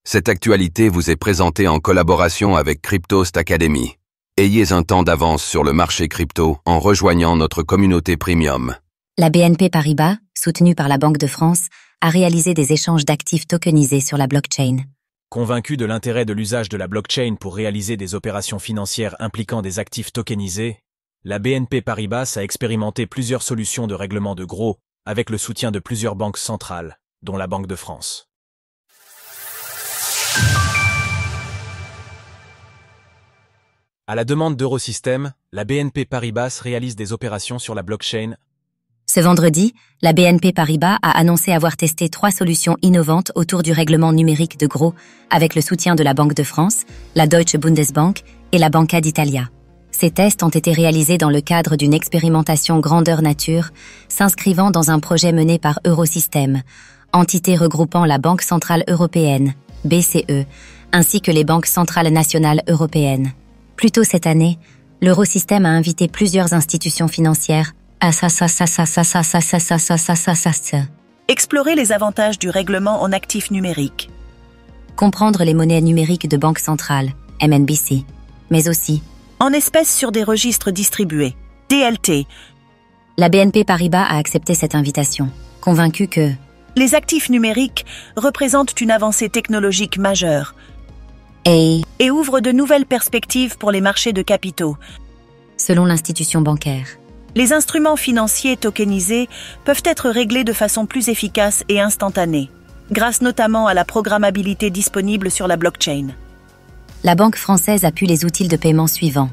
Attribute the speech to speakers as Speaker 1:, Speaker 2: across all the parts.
Speaker 1: Cette actualité vous est présentée en collaboration avec Cryptost Academy. Ayez un temps d'avance sur le marché crypto en rejoignant notre communauté premium.
Speaker 2: La BNP Paribas, soutenue par la Banque de France, a réalisé des échanges d'actifs tokenisés sur la blockchain.
Speaker 3: Convaincu de l'intérêt de l'usage de la blockchain pour réaliser des opérations financières impliquant des actifs tokenisés, la BNP Paribas a expérimenté plusieurs solutions de règlement de gros avec le soutien de plusieurs banques centrales, dont la Banque de France. À la demande d'Eurosystem, la BNP Paribas réalise des opérations sur la blockchain.
Speaker 2: Ce vendredi, la BNP Paribas a annoncé avoir testé 3 solutions innovantes autour du règlement numérique de gros avec le soutien de la Banque de France, la Deutsche Bundesbank et la Banca d'Italia. Ces tests ont été réalisés dans le cadre d'une expérimentation grandeur nature, s'inscrivant dans un projet mené par Eurosystem, entité regroupant la Banque centrale européenne, BCE, ainsi que les banques centrales nationales européennes. Plus tôt cette année, l'Eurosystem a invité plusieurs institutions financières à
Speaker 4: explorer les avantages du règlement en actifs numériques,
Speaker 2: comprendre les monnaies numériques de banque centrale, MNBC, mais aussi
Speaker 4: en espèces sur des registres distribués, DLT.
Speaker 2: La BNP Paribas a accepté cette invitation, convaincue que
Speaker 4: les actifs numériques représentent une avancée technologique majeure et ouvrent de nouvelles perspectives pour les marchés de capitaux.
Speaker 2: Selon l'institution bancaire,
Speaker 4: les instruments financiers tokenisés peuvent être réglés de façon plus efficace et instantanée, grâce notamment à la programmabilité disponible sur la blockchain.
Speaker 2: La Banque française appuie les outils de paiement suivants.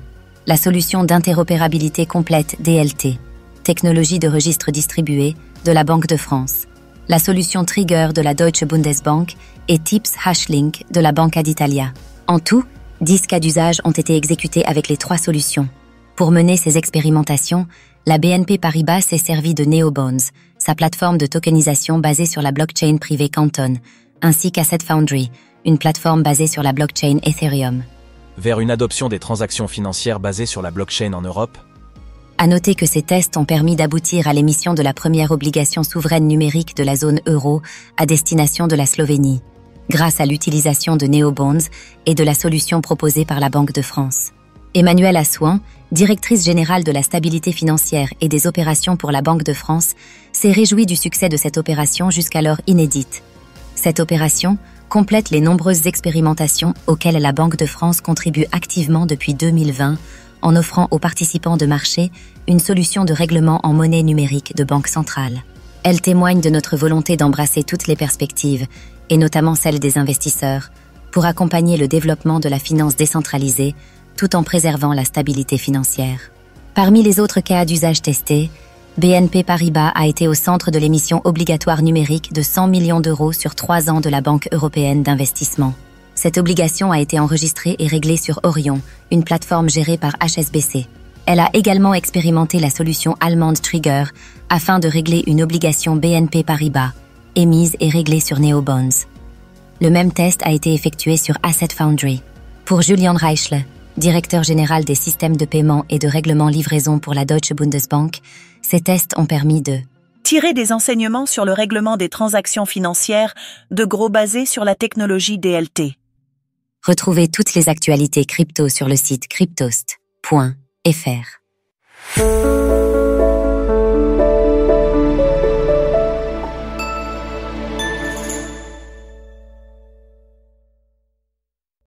Speaker 2: La solution d'interopérabilité complète DLT, technologie de registre distribué de la Banque de France, la solution Trigger de la Deutsche Bundesbank et TIPS Hashlink de la Banca d'Italia. En tout, 10 cas d'usage ont été exécutés avec les 3 solutions. Pour mener ces expérimentations, la BNP Paribas s'est servie de Neobonds, sa plateforme de tokenisation basée sur la blockchain privée Canton, ainsi qu'Asset Foundry, une plateforme basée sur la blockchain Ethereum.
Speaker 3: Vers une adoption des transactions financières basées sur la blockchain en Europe.
Speaker 2: À noter que ces tests ont permis d'aboutir à l'émission de la première obligation souveraine numérique de la zone euro à destination de la Slovénie, grâce à l'utilisation de Neobonds et de la solution proposée par la Banque de France. Emmanuelle Assouan, directrice générale de la stabilité financière et des opérations pour la Banque de France, s'est réjouie du succès de cette opération jusqu'alors inédite. Cette opération complète les nombreuses expérimentations auxquelles la Banque de France contribue activement depuis 2020 en offrant aux participants de marché une solution de règlement en monnaie numérique de banque centrale. Elle témoigne de notre volonté d'embrasser toutes les perspectives, et notamment celles des investisseurs, pour accompagner le développement de la finance décentralisée tout en préservant la stabilité financière. Parmi les autres cas d'usage testés, BNP Paribas a été au centre de l'émission obligatoire numérique de 100 millions d'euros sur 3 ans de la Banque européenne d'investissement. Cette obligation a été enregistrée et réglée sur Orion, une plateforme gérée par HSBC. Elle a également expérimenté la solution allemande Trigger afin de régler une obligation BNP Paribas, émise et réglée sur Neobonds. Le même test a été effectué sur Asset Foundry. Pour Julian Reichel, directeur général des systèmes de paiement et de règlement livraison pour la Deutsche Bundesbank, ces tests ont permis de
Speaker 4: tirer des enseignements sur le règlement des transactions financières de gros basées sur la technologie DLT.
Speaker 2: Retrouvez toutes les actualités crypto sur le site cryptost.fr.